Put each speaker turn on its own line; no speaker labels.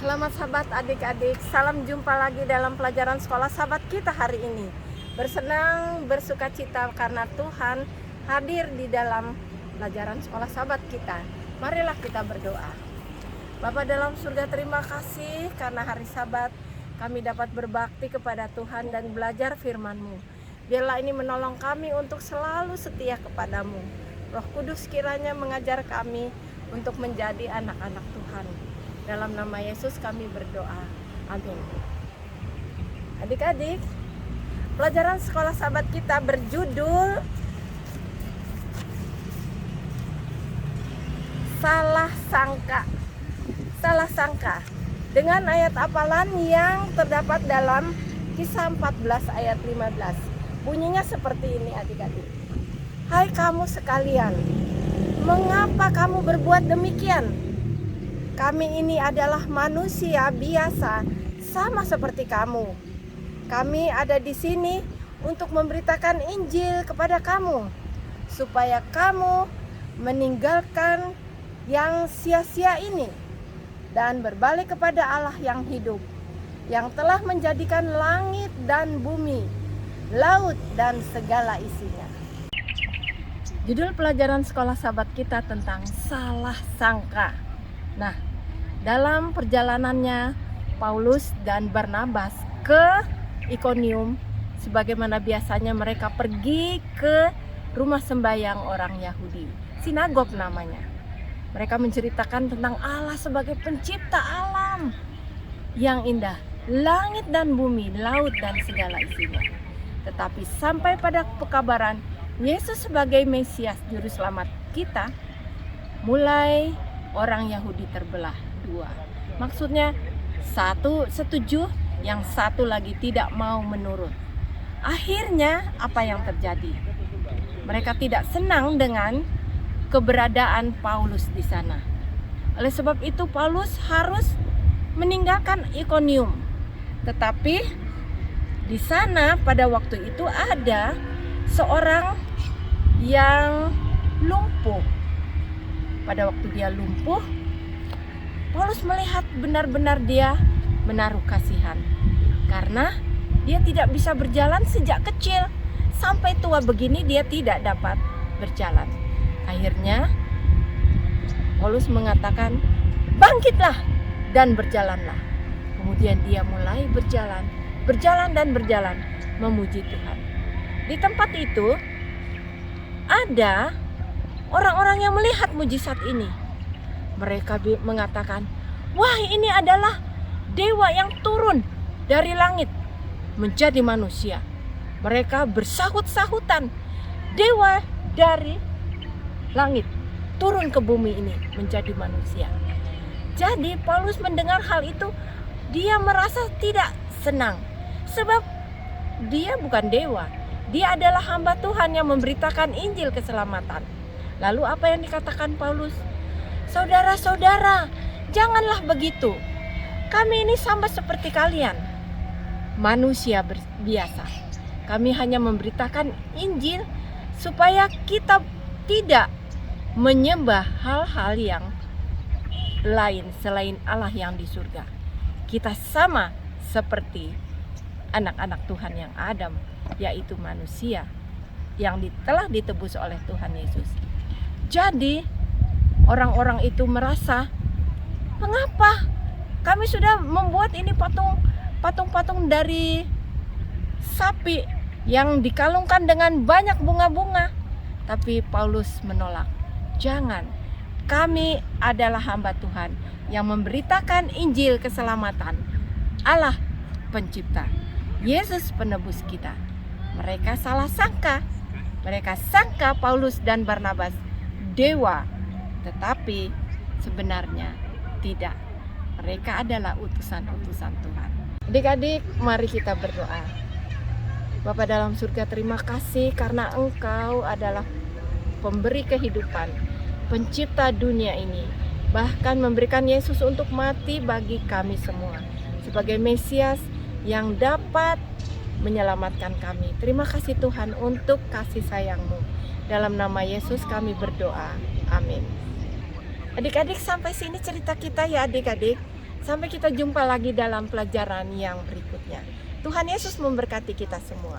Selamat sahabat adik-adik, salam jumpa lagi dalam pelajaran sekolah sahabat kita hari ini. Bersenang, bersuka cita karena Tuhan hadir di dalam pelajaran sekolah sahabat kita. Marilah kita berdoa. Bapa dalam surga, terima kasih karena hari Sabat kami dapat berbakti kepada Tuhan dan belajar firman-Mu. Biarlah ini menolong kami untuk selalu setia kepadamu. Roh Kudus kiranya mengajar kami untuk menjadi anak-anak Tuhan. Dalam nama Yesus kami berdoa. Amin. Adik-adik, pelajaran sekolah sahabat kita berjudul Salah Sangka. Salah sangka. Dengan ayat hafalan yang terdapat dalam Kisah 14 ayat 15. Bunyinya seperti ini adik-adik. Hai kamu sekalian, mengapa kamu berbuat demikian? Kami ini adalah manusia biasa, sama seperti kamu. Kami ada di sini untuk memberitakan Injil kepada kamu, supaya kamu meninggalkan yang sia-sia ini dan berbalik kepada Allah yang hidup, yang telah menjadikan langit dan bumi, laut dan segala isinya. Judul pelajaran sekolah sahabat kita tentang salah sangka. Nah, dalam perjalanannya Paulus dan Barnabas ke Ikonium, sebagaimana biasanya mereka pergi ke rumah sembahyang orang Yahudi, sinagog namanya. Mereka menceritakan tentang Allah sebagai pencipta alam yang indah, langit dan bumi, laut dan segala isinya. Tetapi sampai pada pekabaran Yesus sebagai Mesias Juru Selamat kita, mulai orang Yahudi terbelah dua. Maksudnya satu setuju, yang satu lagi tidak mau menurut. Akhirnya apa yang terjadi? Mereka tidak senang dengan keberadaan Paulus di sana. Oleh sebab itu Paulus harus meninggalkan Ikonium. Tetapi di sana pada waktu itu ada seorang yang lumpuh. Pada waktu dia lumpuh, Paulus melihat benar-benar dia menaruh kasihan, karena dia tidak bisa berjalan sejak kecil sampai tua begini, dia tidak dapat berjalan. Akhirnya Paulus mengatakan, bangkitlah dan berjalanlah. Kemudian dia mulai berjalan dan berjalan memuji Tuhan. Di tempat itu ada orang-orang yang melihat mujizat ini. Mereka mengatakan, wah, ini adalah dewa yang turun dari langit menjadi manusia. Mereka bersahut-sahutan, dewa dari langit turun ke bumi ini menjadi manusia. Jadi Paulus mendengar hal itu, dia merasa tidak senang, sebab dia bukan dewa. Dia adalah hamba Tuhan yang memberitakan Injil keselamatan. Lalu apa yang dikatakan Paulus? Saudara-saudara, janganlah begitu. Kami ini sama seperti kalian, manusia biasa. Kami hanya memberitakan Injil supaya kita tidak menyembah hal-hal yang lain selain Allah yang di surga. Kita sama seperti anak-anak Tuhan yang Adam, yaitu manusia yang telah ditebus oleh Tuhan Yesus. Jadi orang-orang itu merasa, mengapa kami sudah membuat ini patung-patung dari sapi yang dikalungkan dengan banyak bunga-bunga. Tapi Paulus menolak. Jangan, kami adalah hamba Tuhan yang memberitakan Injil keselamatan. Allah pencipta, Yesus penebus kita. Mereka salah sangka. Mereka sangka Paulus dan Barnabas dewa, tetapi sebenarnya tidak. Mereka adalah utusan-utusan Tuhan. Adik-adik, mari kita berdoa. Bapa dalam surga, terima kasih karena Engkau adalah pemberi kehidupan, pencipta dunia ini, bahkan memberikan Yesus untuk mati bagi kami semua sebagai Mesias yang dapat menyelamatkan kami. Terima kasih Tuhan untuk kasih sayang-Mu. Dalam nama Yesus kami berdoa. Amin. Adik-adik, sampai sini cerita kita ya adik-adik. Sampai kita jumpa lagi dalam pelajaran yang berikutnya. Tuhan Yesus memberkati kita semua.